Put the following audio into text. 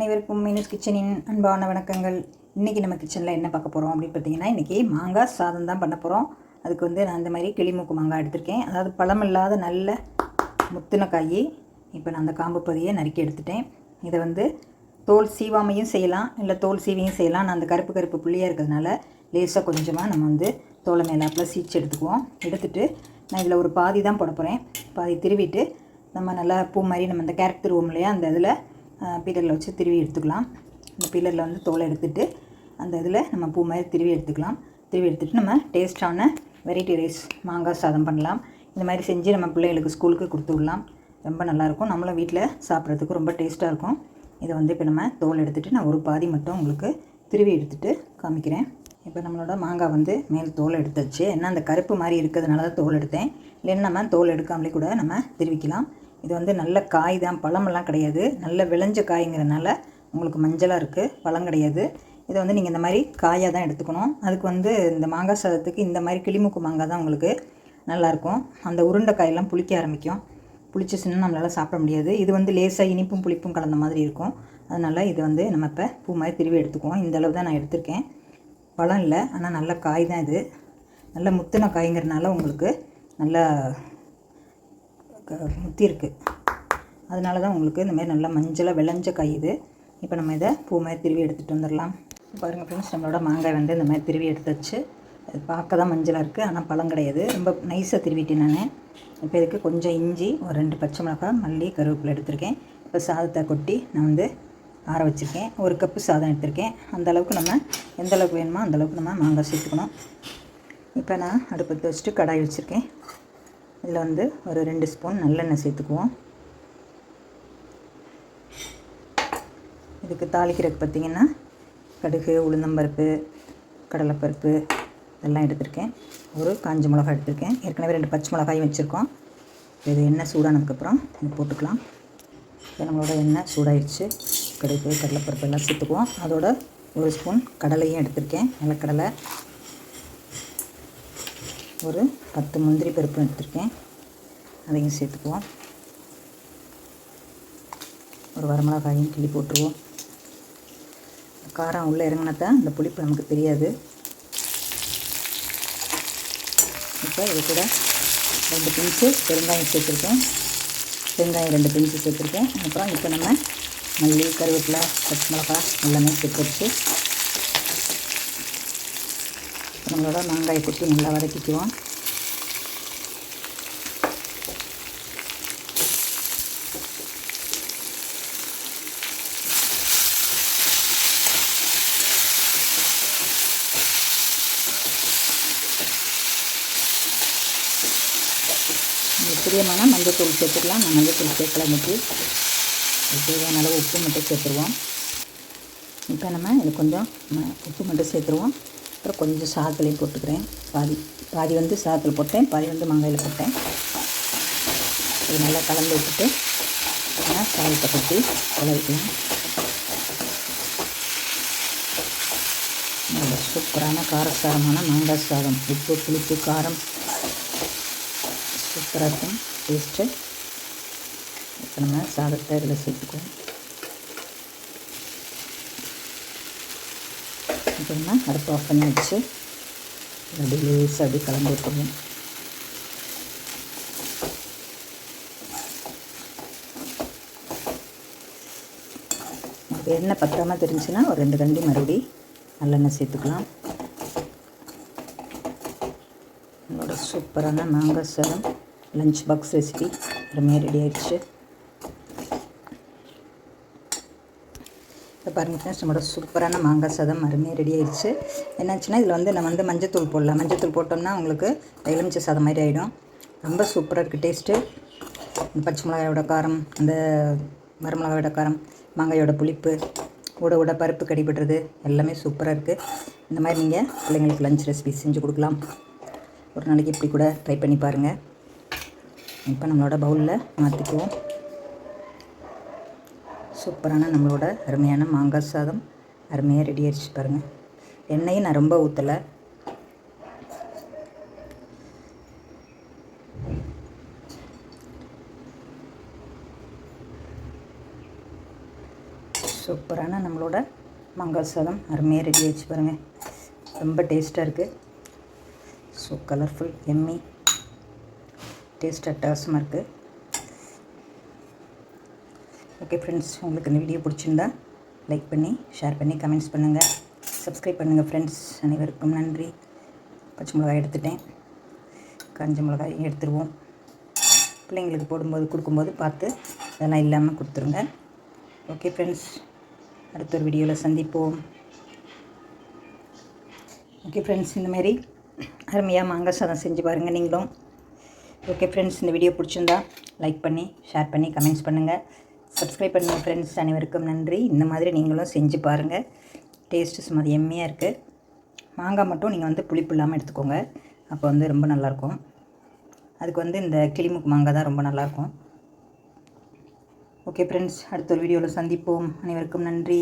அனைவருக்கும் மீனஸ் கிச்சனின் அன்பான வணக்கங்கள். இன்றைக்கி நம்ம கிச்சனில் என்ன பார்க்க போகிறோம் அப்படின்னு பார்த்தீங்கன்னா, இன்றைக்கி மாங்காய் சாதம் தான் பண்ண போகிறோம். அதுக்கு நான் இந்த மாதிரி கிளிமூக்கு மாங்காய் எடுத்திருக்கேன். அதாவது பழமில்லாத நல்ல முத்தின காய். இப்போ நான் அந்த காம்பு பதியை நறுக்கி எடுத்துட்டேன். இதை தோல் சீவாமையும் செய்யலாம், இல்லை தோல் சீவியும் செய்யலாம். நான் அந்த கருப்பு புள்ளியாக இருக்கிறதுனால லேசாக கொஞ்சமாக நம்ம தோலை மேலாப்பில் சீச்சு எடுத்துக்குவோம். எடுத்துகிட்டு நான் இதில் ஒரு பாதி தான் போட போகிறேன். பாதி திருவிட்டு நம்ம நல்லா பூ மாதிரி நம்ம இந்த கேரட் திருவோம் இல்லையா, அந்த இதில் பீலரில் வச்சு திருவி எடுத்துக்கலாம். இந்த பீலரில் தோலை எடுத்துகிட்டு அந்த இதில் நம்ம பூ மாதிரி திருவி எடுத்துக்கலாம். திருவி எடுத்துகிட்டு நம்ம டேஸ்ட்டான வெரைட்டி ரைஸ் மாங்காய் சாதம் பண்ணலாம். இந்த மாதிரி செஞ்சு நம்ம பிள்ளைகளுக்கு ஸ்கூலுக்கு கொடுத்து விடலாம். ரொம்ப நல்லாயிருக்கும். நம்மளும் வீட்டில் சாப்பிட்றதுக்கு ரொம்ப டேஸ்ட்டாக இருக்கும். இதை இப்போ நம்ம தோல் எடுத்துகிட்டு நான் ஒரு பாதி மட்டும் உங்களுக்கு திருவி எடுத்துகிட்டு காமிக்கிறேன். இப்போ நம்மளோட மாங்காய் மேல் தோல் எடுத்துச்சு. ஏன்னா அந்த கருப்பு மாதிரி இருக்கிறதுனால தான் தோல் எடுத்தேன். இல்லைன்னா நம்ம தோல் எடுக்காமலே கூட நம்ம திருவிக்கலாம். இது நல்ல காய் தான், பழமெல்லாம் கிடையாது. நல்ல விளைஞ்ச காய்ங்கிறனால உங்களுக்கு மஞ்சளாக இருக்குது, பழம் கிடையாது. இதை நீங்கள் இந்த மாதிரி காயாக தான் எடுத்துக்கணும். அதுக்கு இந்த மாங்காய் சாதத்துக்கு இந்த மாதிரி கிளிமூக்கு மாங்காய் தான் உங்களுக்கு நல்லாயிருக்கும். அந்த உருண்டை காயெல்லாம் புளிக்க ஆரம்பிக்கும். புளிச்சிச்சுன்னா நம்மளால் சாப்பிட முடியாது. இது லேசாக இனிப்பும் புளிப்பும் கலந்த மாதிரி இருக்கும். அதனால் இது நம்ம இப்போ பூ மாதிரி திருவி எடுத்துக்குவோம். இந்த அளவு தான் நான் எடுத்திருக்கேன். பழம் இல்லை, ஆனால் நல்ல காய் தான். இது நல்ல முத்தின காய்ங்கிறனால உங்களுக்கு நல்லா முத்தி இருக்குது. அதனால தான் உங்களுக்கு இந்த மாதிரி நல்லா மஞ்சளாக விளைஞ்ச காய் இது. இப்போ நம்ம இதை பூ மாதிரி திருவி எடுத்துகிட்டு வந்துடலாம். பாருங்கள் ஃப்ரெண்ட்ஸ், நம்மளோட மாங்காய் இந்த மாதிரி திருவி எடுத்துச்சு. அது பார்க்க தான் மஞ்சளாக இருக்குது, ஆனால் பழம் கிடையாது. ரொம்ப நைஸாக திருவிட்டேன் நான். இப்போ இதுக்கு கொஞ்சம் இஞ்சி, ஒரு 2 பச்சை மிளகாய், மல்லி, கருவேப்பிலை எடுத்திருக்கேன். இப்போ சாதத்தை கொட்டி நான் ஆற வச்சுருக்கேன். 1 கப்பு சாதம் எடுத்திருக்கேன். அந்த அளவுக்கு நம்ம எந்த அளவுக்கு வேணுமோ அந்த அளவுக்கு நம்ம மாங்காய் சேர்த்துக்கணும். இப்போ நான் அடுப்பத்தை வச்சுட்டு கடாய் வச்சுருக்கேன். இதில் ஒரு 2 ஸ்பூன் நல்லெண்ணெய் சேர்த்துக்குவோம். இதுக்கு தாளிக்கிறதுக்கு பார்த்திங்கன்னா கடுகு, உளுந்தம்பருப்பு, கடலைப்பருப்பு இதெல்லாம் எடுத்திருக்கேன். ஒரு காஞ்ச மிளகாய் எடுத்திருக்கேன். ஏற்கனவே 2 பச்சை மிளகாயும் வச்சுருக்கோம். இது எண்ணெய் சூடானதுக்கப்புறம் இது போட்டுக்கலாம். இப்போ நம்மளோட எண்ணெய் சூடாயிடுச்சு. கடுகு, கடலைப்பருப்பு எல்லாம் சேர்த்துக்குவோம். அதோட 1 ஸ்பூன் கடலையும் எடுத்திருக்கேன், நிலக்கடலை. ஒரு 10 முந்திரி பருப்பு எடுத்திருக்கேன், அதையும் சேர்த்துக்குவோம். ஒரு வரமிளகாயும் கிள்ளி போட்டுருவோம். காரம் உள்ளே இறங்கினதான் இந்த புளிப்பு நமக்கு தெரியாது. இப்போ இது கூட 2 பிஞ்சு பெருங்காயம் சேர்த்துருக்கேன். பெருங்காயம் 2 பிஞ்சு சேர்த்துருக்கேன். அப்புறம் இப்போ நம்ம மல்லி, கருவேப்பிலை, பச்சை மிளகாய் எல்லாமே சேர்த்துருச்சு. நம்மளோட மாங்காயை கொட்டி நல்லா வதக்கிக்குவோம். பிரியமான மஞ்சள் தூள் சேர்த்துக்கலாம். நான் மஞ்சள் தூள் சேர்க்கல. இன்னைக்கு தேவையான அளவு உப்பு மட்டும் சேர்த்துருவோம். இப்போ நம்ம இது கொஞ்சம் உப்பு மட்டும் சேர்த்துருவோம். அப்புறம் கொஞ்சம் சாதத்துலையும் போட்டுக்கிறேன். பாதி சாதத்தில் போட்டேன், பாதி மாங்காயில் போட்டேன். இது நல்லா கலந்து விட்டுட்டு நம்ம சாதத்தை கொட்டி கலவிக்கலாம். நல்ல சூப்பரான காரசாரமான மாங்காய் சாதம். உப்பு, புளிப்பு, காரம் சூப்பராக இருக்கும் டேஸ்ட்டு. இப்போ நம்ம சாதத்தை இதில் சேர்த்துக்குவோம். இப்போ நம்ம அடுப்பு ஆஃப் பண்ணி வச்சு அப்படி லேசாக அப்படி கலந்து விட்டுருவோம். எண்ணெய் பத்தாமல் தெரிஞ்சுன்னா ஒரு 2 கண்டி மறுபடி நல்லெண்ணெய் சேர்த்துக்கலாம். நம்மளோட சூப்பரான மாங்காய் சாதம் லஞ்ச் பாக்ஸ் ரெசிபி அருமையாக ரெடி ஆகிடுச்சு. இப்போ பாருங்கள் ஃப்ரெண்ட்ஸ், நம்மளோட சூப்பரான மாங்காய் சாதம் அருமையாக ரெடி ஆகிடுச்சு. என்னாச்சுன்னா இதில் நம்ம மஞ்சத்தூள் போடலாம். மஞ்சத்தூள் போட்டோம்னா உங்களுக்கு எலுமிச்சை சாதம் மாதிரி ஆகிடும். ரொம்ப சூப்பராக இருக்குது டேஸ்ட்டு. இந்த பச்சை மிளகாயோட காரம், அந்த வரமிளகாயோட காரம், மாங்காயோட புளிப்பு, ஊட பருப்பு கடிபடுறது எல்லாமே சூப்பராக இருக்குது. இந்த மாதிரி நீங்கள் பிள்ளைங்களுக்கு லஞ்ச் ரெசிபி செஞ்சு கொடுக்கலாம். ஒரு நாளைக்கு இப்படி கூட ட்ரை பண்ணி பாருங்கள். இப்போ நம்மளோட பவுலில் மாற்றிக்குவோம். சூப்பரான நம்மளோட அருமையான மாங்காய் சாதம் அருமையாக ரெடி ஆகிடுச்சு. பாருங்கள், எண்ணெயும் நான் ரொம்ப ஊற்றலை. சூப்பரான நம்மளோட மாங்காய் சாதம் அருமையாக ரெடி ஆகிடுச்சு பாருங்கள். ரொம்ப டேஸ்ட்டாக இருக்குது. ஸோ கலர்ஃபுல் எம்மி டேஸ்ட் அட்டகாசமாக இருக்குது. ஓகே ஃப்ரெண்ட்ஸ், உங்களுக்கு இந்த வீடியோ பிடிச்சிருந்தா லைக் பண்ணி ஷேர் பண்ணி கமெண்ட்ஸ் பண்ணுங்கள். சப்ஸ்கிரைப் பண்ணுங்கள் ஃப்ரெண்ட்ஸ். அனைவருக்கும் நன்றி. பச்சை மிளகாய் எடுத்துட்டேன், காஞ்ச மிளகாயும் எடுத்துருவோம். பிள்ளைங்களுக்கு கொடுக்கும்போது பார்த்து அதெல்லாம் இல்லாமல் கொடுத்துருங்க. ஓகே ஃப்ரெண்ட்ஸ், அடுத்த ஒரு வீடியோவில் சந்திப்போம். ஓகே ஃப்ரெண்ட்ஸ், இந்தமாரி அருமையாக மாங்காய் சாதம் செஞ்சு பாருங்கள் நீங்களும். ஓகே ஃப்ரெண்ட்ஸ், இந்த வீடியோ பிடிச்சிருந்தா லைக் பண்ணி ஷேர் பண்ணி கமெண்ட்ஸ் பண்ணுங்கள். சப்ஸ்கிரைப் பண்ணுங்கள் ஃப்ரெண்ட்ஸ். அனைவருக்கும் நன்றி. இந்த மாதிரி நீங்களும் செஞ்சு பாருங்கள். டேஸ்ட்டு சும்மா எம்மியாக இருக்குது. மாங்காய் மட்டும் நீங்கள் புளிப்பு இல்லாமல் எடுத்துக்கோங்க. அப்போ ரொம்ப நல்லாயிருக்கும். அதுக்கு இந்த கிளிமுக்கு மாங்காய் தான் ரொம்ப நல்லாயிருக்கும். ஓகே ஃப்ரெண்ட்ஸ், அடுத்த ஒரு வீடியோவில் சந்திப்போம். அனைவருக்கும் நன்றி.